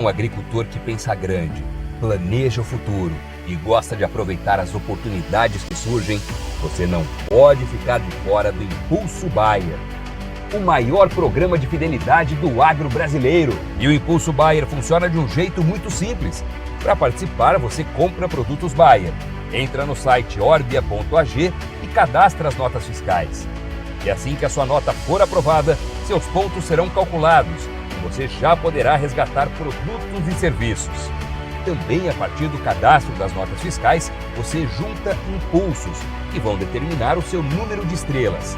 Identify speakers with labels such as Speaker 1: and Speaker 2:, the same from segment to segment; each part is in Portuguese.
Speaker 1: Um agricultor que pensa grande, planeja o futuro e gosta de aproveitar as oportunidades que surgem, você não pode ficar de fora do Impulso Bayer, o maior programa de fidelidade do agro brasileiro. E o Impulso Bayer funciona de um jeito muito simples. Para participar, você compra produtos Bayer, entra no site orbia.ag e cadastra as notas fiscais. E assim que a sua nota for aprovada, seus pontos serão calculados e você já poderá resgatar produtos e serviços. Também, a partir do cadastro das notas fiscais, você junta impulsos, que vão determinar o seu número de estrelas.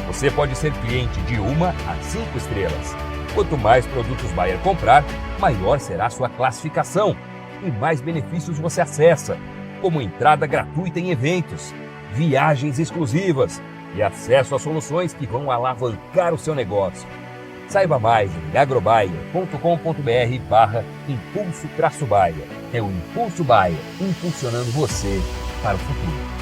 Speaker 1: Você pode ser cliente de 1 a 5 estrelas. Quanto mais produtos Bayer comprar, maior será a sua classificação e mais benefícios você acessa, como entrada gratuita em eventos, viagens exclusivas e acesso a soluções que vão alavancar o seu negócio. Saiba mais em agrobayer.com.br/impulso-bayer. É o Impulso Bayer, impulsionando você para o futuro.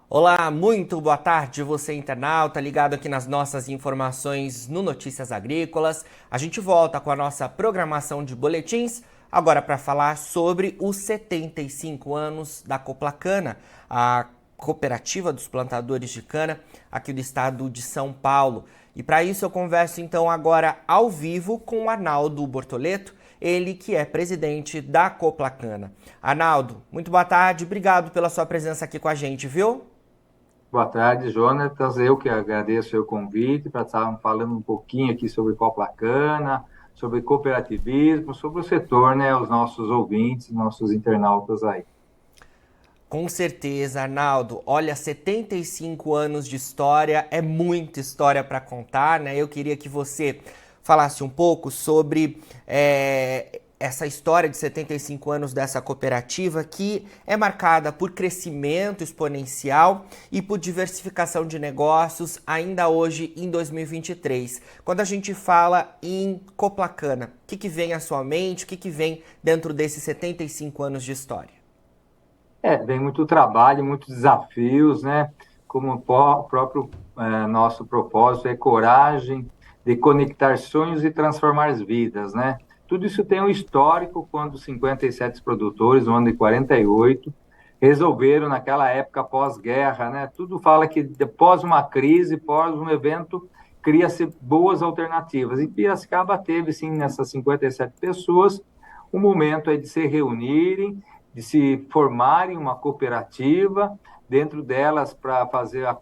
Speaker 2: Olá, muito boa tarde, você internauta, ligado aqui nas nossas informações no Notícias Agrícolas. A gente volta com a nossa programação de boletins, agora para falar sobre os 75 anos da Coplacana, a cooperativa dos plantadores de cana aqui do estado de São Paulo. E para isso eu converso então agora ao vivo com o Arnaldo Bortoleto, ele que é presidente da Coplacana. Arnaldo, muito boa tarde, obrigado pela sua presença aqui com a gente, viu?
Speaker 3: Boa tarde, Jonatas. Eu que agradeço o convite para estar falando um pouquinho aqui sobre Coplacana, sobre cooperativismo, sobre o setor, né, os nossos ouvintes, nossos internautas aí.
Speaker 2: Com certeza, Arnaldo. Olha, 75 anos de história, é muita história para contar, né? Eu queria que você falasse um pouco sobre essa história de 75 anos dessa cooperativa que é marcada por crescimento exponencial e por diversificação de negócios ainda hoje em 2023. Quando a gente fala em Coplacana, o que vem à sua mente, o que vem dentro desses 75 anos de história?
Speaker 3: Vem muito trabalho, muitos desafios, né? Como o próprio nosso propósito é coragem de conectar sonhos e transformar as vidas, né? Tudo isso tem um histórico quando 57 produtores, no ano de 48, resolveram, naquela época pós-guerra, né? Tudo fala que após uma crise, após um evento, cria-se boas alternativas. E Piracicaba teve, sim, nessas 57 pessoas, um momento aí de se reunirem, de se formarem uma cooperativa, dentro delas para fazer a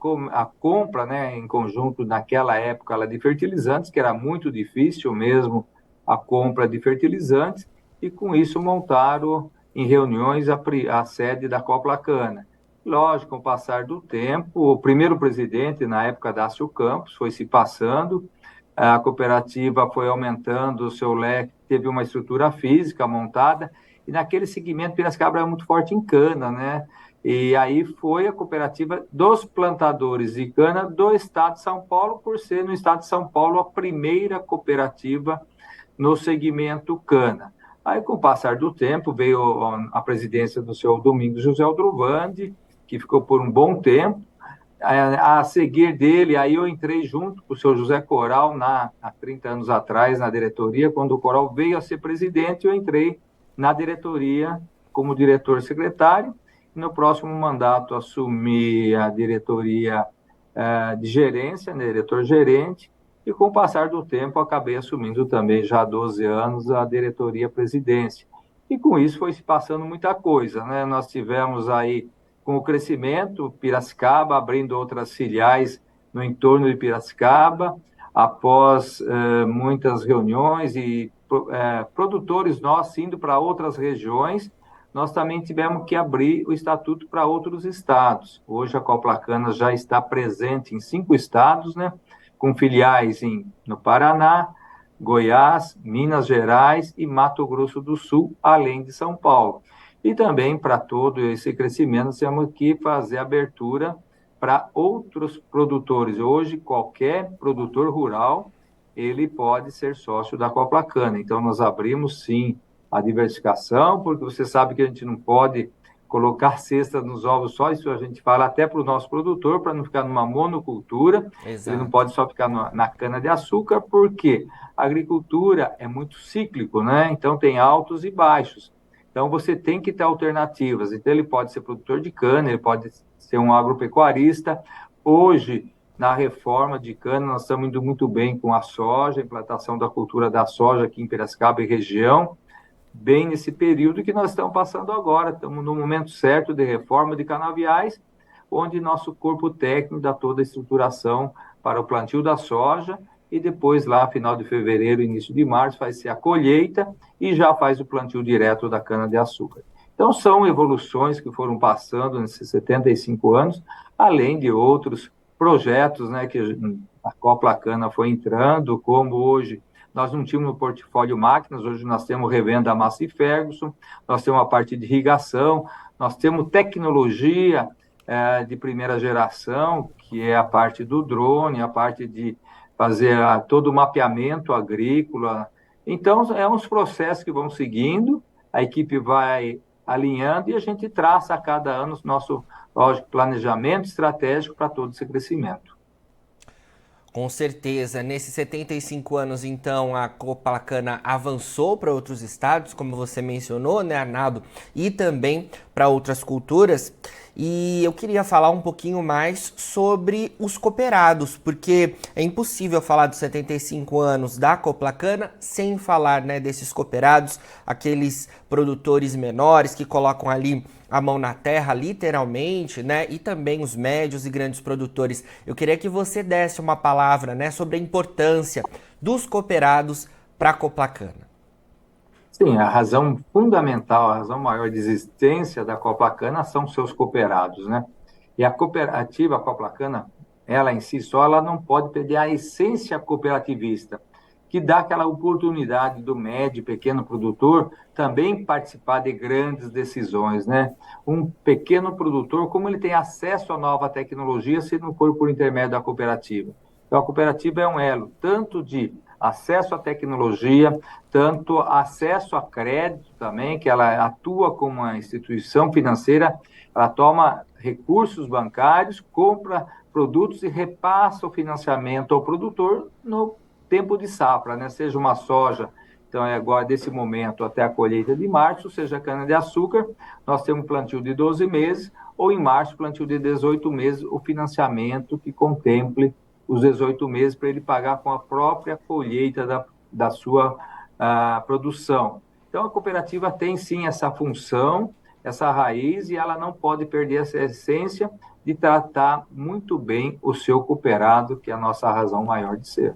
Speaker 3: compra, né, em conjunto, naquela época, de fertilizantes, que era muito difícil mesmo, a compra de fertilizantes, e com isso montaram em reuniões a sede da Coplacana. Lógico, com o passar do tempo, o primeiro presidente, na época, Dácio Campos, foi se passando, a cooperativa foi aumentando o seu leque, teve uma estrutura física montada, e naquele segmento Piracicaba era muito forte em cana, né? E aí foi a cooperativa dos plantadores de cana do estado de São Paulo, por ser no estado de São Paulo a primeira cooperativa no segmento cana. Aí, com o passar do tempo, veio a presidência do senhor Domingos José Aldrovandi, que ficou por um bom tempo. A seguir dele, aí eu entrei junto com o senhor José Coral, há 30 anos atrás, na diretoria. Quando o Coral veio a ser presidente, eu entrei na diretoria como diretor-secretário. No próximo mandato, assumi a diretoria de gerência, né, diretor-gerente, e com o passar do tempo acabei assumindo também, já há 12 anos, a diretoria-presidência. E com isso foi se passando muita coisa, né? Nós tivemos aí, com o crescimento, Piracicaba abrindo outras filiais no entorno de Piracicaba, após muitas reuniões e produtores nossos indo para outras regiões, nós também tivemos que abrir o estatuto para outros estados. Hoje a Coplacana já está presente em 5 estados, né? Com filiais no Paraná, Goiás, Minas Gerais e Mato Grosso do Sul, além de São Paulo. E também, para todo esse crescimento, temos que fazer abertura para outros produtores. Hoje, qualquer produtor rural, ele pode ser sócio da Coplacana. Então, nós abrimos, sim, a diversificação, porque você sabe que a gente não pode colocar cesta nos ovos só, isso a gente fala até para o nosso produtor, para não ficar numa monocultura.
Speaker 2: Exato.
Speaker 3: Ele não pode só ficar na cana-de-açúcar, porque a agricultura é muito cíclico, né? Então tem altos e baixos. Então você tem que ter alternativas. Então ele pode ser produtor de cana, ele pode ser um agropecuarista. Hoje, na reforma de cana, nós estamos indo muito bem com a soja, a implantação da cultura da soja aqui em Piracicaba e região, bem nesse período que nós estamos passando agora. Estamos no momento certo de reforma de canaviais, onde nosso corpo técnico dá toda a estruturação para o plantio da soja, e depois lá, final de fevereiro, início de março, faz-se a colheita e já faz o plantio direto da cana-de-açúcar. Então, são evoluções que foram passando nesses 75 anos, além de outros projetos, né, que a Copla Cana foi entrando, como hoje nós não tínhamos no portfólio máquinas, hoje nós temos revenda Massey Ferguson, nós temos a parte de irrigação, nós temos tecnologia de primeira geração, que é a parte do drone, a parte de fazer todo o mapeamento agrícola. Então, é uns processos que vão seguindo, a equipe vai alinhando e a gente traça a cada ano o nosso, lógico, planejamento estratégico para todo esse crescimento.
Speaker 2: Com certeza. Nesses 75 anos, então, a Copla Cana avançou para outros estados, como você mencionou, né, Arnaldo? E também para outras culturas. E eu queria falar um pouquinho mais sobre os cooperados, porque é impossível falar dos 75 anos da Copla Cana sem falar, né, desses cooperados, aqueles produtores menores que colocam ali a mão na terra, literalmente, né? E também os médios e grandes produtores. Eu queria que você desse uma palavra, né, sobre a importância dos cooperados para a Copla Cana.
Speaker 3: Sim, a razão fundamental, a razão maior de existência da Copla Cana são seus cooperados, né? E a cooperativa, a Copla Cana, ela em si só, ela não pode perder a essência cooperativista, que dá aquela oportunidade do médio e pequeno produtor também participar de grandes decisões, né? Um pequeno produtor, como ele tem acesso à nova tecnologia se não for por intermédio da cooperativa? Então, a cooperativa é um elo, tanto de acesso à tecnologia, tanto acesso a crédito também, que ela atua como uma instituição financeira, ela toma recursos bancários, compra produtos e repassa o financiamento ao produtor no tempo de safra, né? Seja uma soja, então é agora desse momento até a colheita de março, seja cana-de-açúcar, nós temos plantio de 12 meses, ou em março, plantio de 18 meses, o financiamento que contemple os 18 meses para ele pagar com a própria colheita da sua produção. Então, a cooperativa tem sim essa função, essa raiz, e ela não pode perder essa essência de tratar muito bem o seu cooperado, que é a nossa razão maior de ser.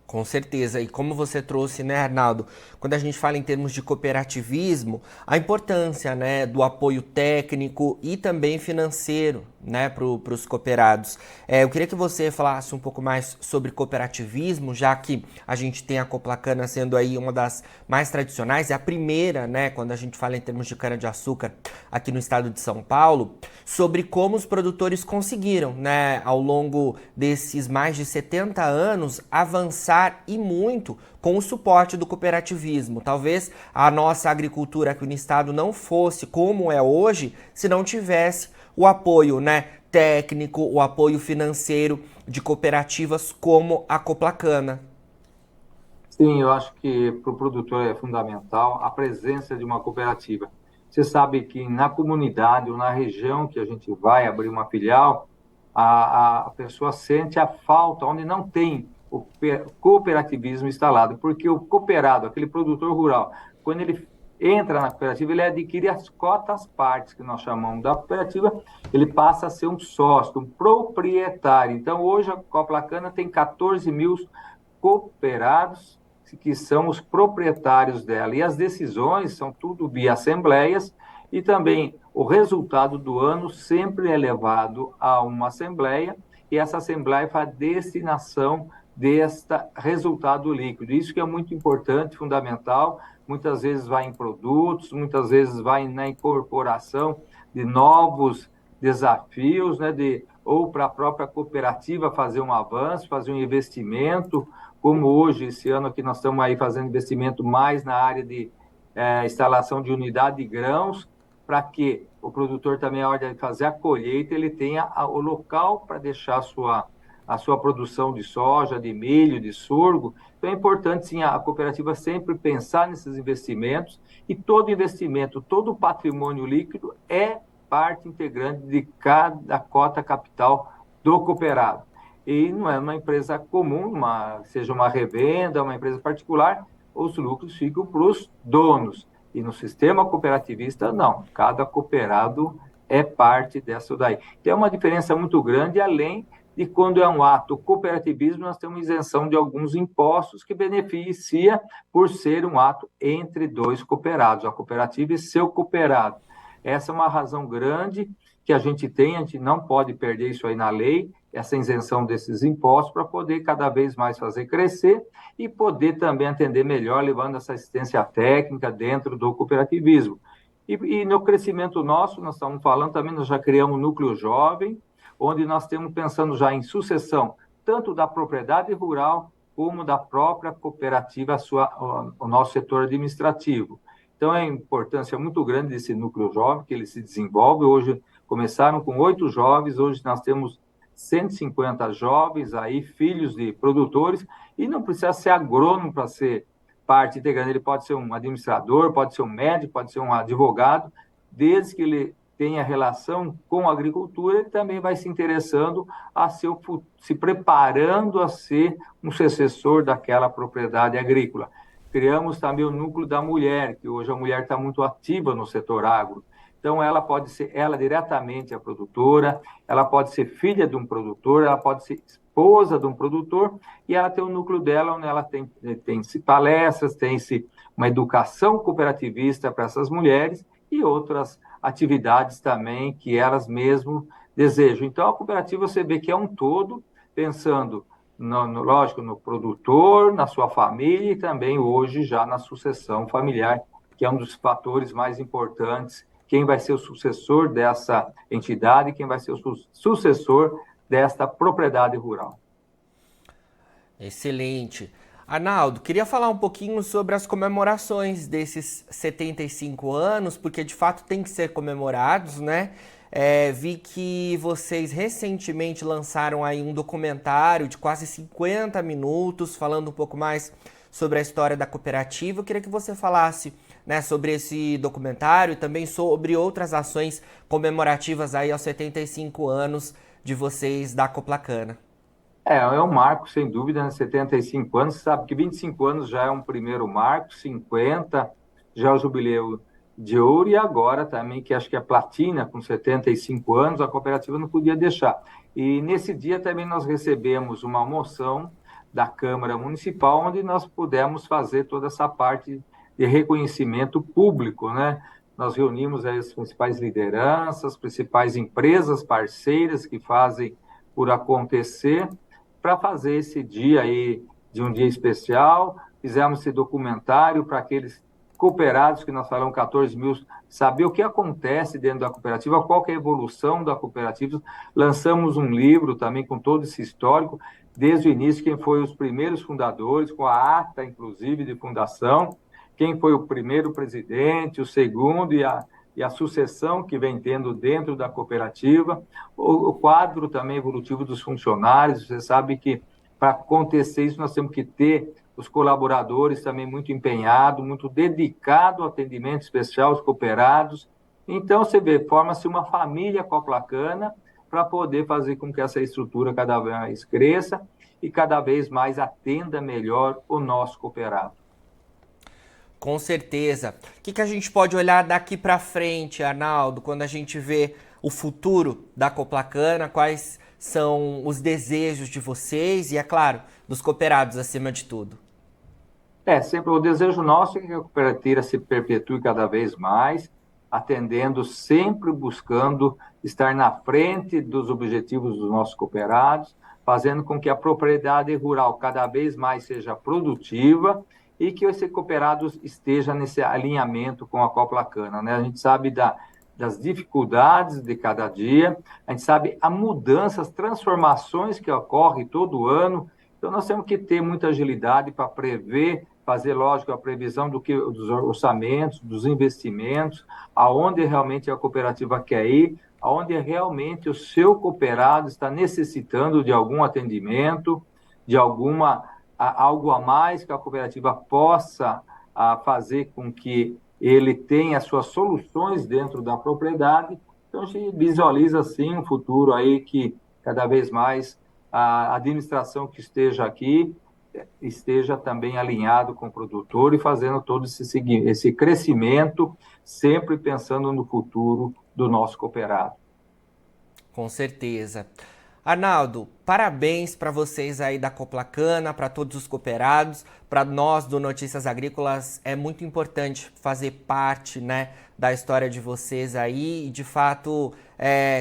Speaker 2: Com certeza. E como você trouxe, né, Arnaldo, quando a gente fala em termos de cooperativismo, a importância, né, do apoio técnico e também financeiro, né, para os cooperados. Eu queria que você falasse um pouco mais sobre cooperativismo, já que a gente tem a Copla Cana sendo aí uma das mais tradicionais, é a primeira, né, quando a gente fala em termos de cana-de-açúcar aqui no estado de São Paulo, sobre como os produtores conseguiram, né, ao longo desses mais de 70 anos, avançar e muito com o suporte do cooperativismo. Talvez a nossa agricultura aqui no estado não fosse como é hoje se não tivesse o apoio, né, técnico, o apoio financeiro de cooperativas como a Copla Cana.
Speaker 3: Sim, eu acho que para o produtor é fundamental a presença de uma cooperativa. Você sabe que na comunidade ou na região que a gente vai abrir uma filial, a pessoa sente a falta onde não tem o cooperativismo instalado, porque o cooperado, aquele produtor rural, quando ele entra na cooperativa, ele adquire as cotas partes, que nós chamamos da cooperativa, ele passa a ser um sócio, um proprietário. Então, hoje a Copla Cana tem 14 mil cooperados, que são os proprietários dela, e as decisões são tudo via assembleias, e também o resultado do ano sempre é levado a uma assembleia, e essa assembleia faz a destinação deste resultado líquido. Isso que é muito importante, fundamental, muitas vezes vai em produtos, muitas vezes vai na incorporação de novos desafios, né, ou para a própria cooperativa fazer um avanço, fazer um investimento, como hoje, esse ano que nós estamos aí fazendo investimento mais na área de instalação de unidade de grãos, para que o produtor também, na hora de fazer a colheita, ele tenha o local para deixar a sua produção de soja, de milho, de sorgo. Então é importante, sim, a cooperativa sempre pensar nesses investimentos, e todo investimento, todo patrimônio líquido é parte integrante de cada cota capital do cooperado. E não é uma empresa comum, seja uma revenda, uma empresa particular, os lucros ficam para os donos. E no sistema cooperativista, não. Cada cooperado é parte dessa daí. Tem uma diferença muito grande, além de quando é um ato cooperativismo, nós temos isenção de alguns impostos que beneficia por ser um ato entre dois cooperados, a cooperativa e seu cooperado. Essa é uma razão grande que a gente não pode perder isso aí na lei, essa isenção desses impostos, para poder cada vez mais fazer crescer e poder também atender melhor, levando essa assistência técnica dentro do cooperativismo. E no crescimento nosso, nós estamos falando também, nós já criamos um núcleo jovem, onde nós estamos pensando já em sucessão, tanto da propriedade rural, como da própria cooperativa, o nosso setor administrativo. Então, é importância muito grande desse núcleo jovem, que ele se desenvolve. Hoje, começaram com 8 jovens, hoje nós temos 150 jovens aí, filhos de produtores, e não precisa ser agrônomo para ser parte integrante. Ele pode ser um administrador, pode ser um médico, pode ser um advogado, desde que ele tenha relação com a agricultura, ele também vai se interessando se preparando a ser um sucessor daquela propriedade agrícola. Criamos também o núcleo da mulher, que hoje a mulher está muito ativa no setor agro. Então, ela pode ser diretamente a produtora, ela pode ser filha de um produtor, ela pode ser esposa de um produtor, e ela tem o núcleo dela, onde ela tem palestras, tem uma educação cooperativista para essas mulheres e outras atividades também que elas mesmas desejam. Então, a cooperativa você vê que é um todo, pensando, lógico, no produtor, na sua família e também hoje já na sucessão familiar, que é um dos fatores mais importantes. Quem vai ser o sucessor dessa entidade, quem vai ser o sucessor desta propriedade rural.
Speaker 2: Excelente. Arnaldo, queria falar um pouquinho sobre as comemorações desses 75 anos, porque de fato tem que ser comemorados, né? Vi que vocês recentemente lançaram aí um documentário de quase 50 minutos, falando um pouco mais sobre a história da cooperativa. Eu queria que você falasse, né, sobre esse documentário e também sobre outras ações comemorativas aí aos 75 anos de vocês da Coplacana.
Speaker 3: É um marco, sem dúvida, né? 75 anos, você sabe que 25 anos já é um primeiro marco, 50 já é o jubileu de ouro, e agora também, que acho que é platina, com 75 anos, a cooperativa não podia deixar. E nesse dia também nós recebemos uma moção da Câmara Municipal, onde nós pudemos fazer toda essa parte de reconhecimento público, né? Nós reunimos aí as principais lideranças, as principais empresas parceiras que fazem por acontecer, para fazer esse dia aí de um dia especial. Fizemos esse documentário para aqueles cooperados, que nós falamos 14 mil, saber o que acontece dentro da cooperativa, qual que é a evolução da cooperativa. Lançamos um livro também com todo esse histórico, desde o início, quem foi os primeiros fundadores, com a ata, inclusive, de fundação, quem foi o primeiro presidente, o segundo e a sucessão que vem tendo dentro da cooperativa, o quadro também evolutivo dos funcionários. Você sabe que para acontecer isso nós temos que ter os colaboradores também muito empenhados, muito dedicados ao atendimento especial aos cooperados. Então, você vê, forma-se uma família coplacana para poder fazer com que essa estrutura cada vez mais cresça e cada vez mais atenda melhor o nosso cooperado.
Speaker 2: Com certeza. O que a gente pode olhar daqui para frente, Arnaldo, quando a gente vê o futuro da Coplacana? Quais são os desejos de vocês e, é claro, dos cooperados acima de tudo?
Speaker 3: Sempre o desejo nosso é que a cooperativa se perpetue cada vez mais, atendendo, sempre buscando estar na frente dos objetivos dos nossos cooperados, fazendo com que a propriedade rural cada vez mais seja produtiva e que esse cooperado esteja nesse alinhamento com a Coplacana, né? A gente sabe das dificuldades de cada dia, a gente sabe a mudança, as transformações que ocorrem todo ano. Então, nós temos que ter muita agilidade para prever, fazer, lógico, a previsão dos orçamentos, dos investimentos, aonde realmente a cooperativa quer ir, aonde realmente o seu cooperado está necessitando de algum atendimento, de algo a mais que a cooperativa possa fazer com que ele tenha as suas soluções dentro da propriedade. Então, a gente visualiza, sim, um futuro aí que cada vez mais a administração que esteja aqui esteja também alinhado com o produtor e fazendo todo esse crescimento, sempre pensando no futuro do nosso cooperado.
Speaker 2: Com certeza. Arnaldo, parabéns para vocês aí da Coplacana, para todos os cooperados, para nós do Notícias Agrícolas. É muito importante fazer parte, né, da história de vocês aí e, de fato,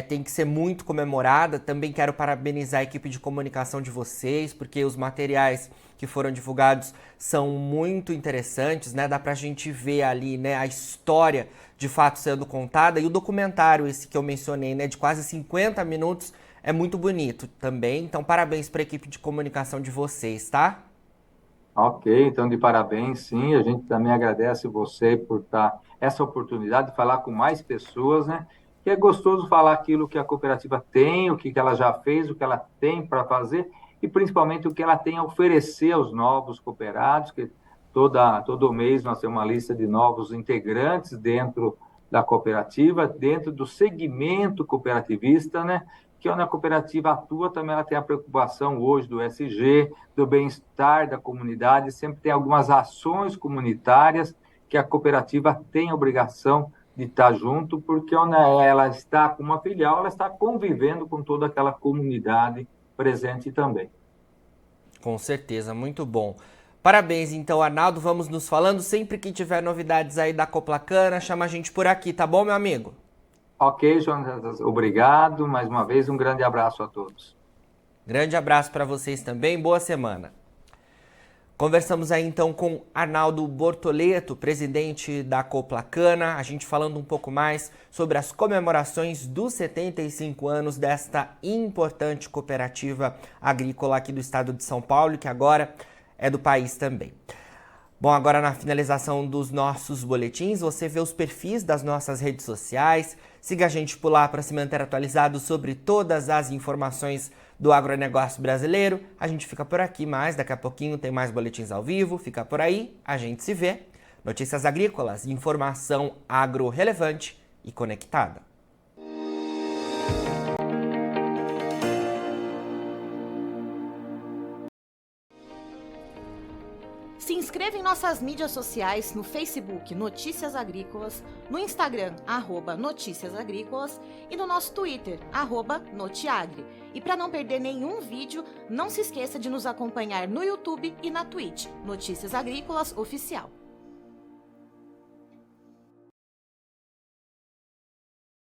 Speaker 2: tem que ser muito comemorada. Também quero parabenizar a equipe de comunicação de vocês, porque os materiais que foram divulgados são muito interessantes, né? Dá pra gente ver ali, né, a história de fato sendo contada, e o documentário esse que eu mencionei, né, de quase 50 minutos, é muito bonito também. Então, parabéns para a equipe de comunicação de vocês, tá?
Speaker 3: Ok, então de parabéns, sim. A gente também agradece você por dar essa oportunidade de falar com mais pessoas, né? Que é gostoso falar aquilo que a cooperativa tem, o que ela já fez, o que ela tem para fazer e principalmente o que ela tem a oferecer aos novos cooperados, que todo mês nós temos uma lista de novos integrantes dentro da cooperativa, dentro do segmento cooperativista, né? Que onde a cooperativa atua, também ela tem a preocupação hoje do ESG, do bem-estar da comunidade, sempre tem algumas ações comunitárias que a cooperativa tem a obrigação de estar junto, porque onde ela está com uma filial, ela está convivendo com toda aquela comunidade presente também.
Speaker 2: Com certeza, muito bom. Parabéns então, Arnaldo, vamos nos falando. Sempre que tiver novidades aí da Coplacana, chama a gente por aqui, tá bom, meu amigo?
Speaker 3: Ok, Jonas, obrigado. Mais uma vez, um grande abraço a todos.
Speaker 2: Grande abraço para vocês também, boa semana. Conversamos aí então com Arnaldo Bortoleto, presidente da Coplacana, a gente falando um pouco mais sobre as comemorações dos 75 anos desta importante cooperativa agrícola aqui do estado de São Paulo, que agora é do país também. Bom, agora na finalização dos nossos boletins, você vê os perfis das nossas redes sociais, siga a gente por lá para se manter atualizado sobre todas as informações do agronegócio brasileiro. A gente fica por aqui, mas daqui a pouquinho tem mais boletins ao vivo, fica por aí, a gente se vê. Notícias Agrícolas, informação agro relevante e conectada.
Speaker 4: Se inscreva em nossas mídias sociais, no Facebook Notícias Agrícolas, no Instagram @Notícias Agrícolas e no nosso Twitter @Notiagre. E para não perder nenhum vídeo, não se esqueça de nos acompanhar no YouTube e na Twitch, Notícias Agrícolas Oficial.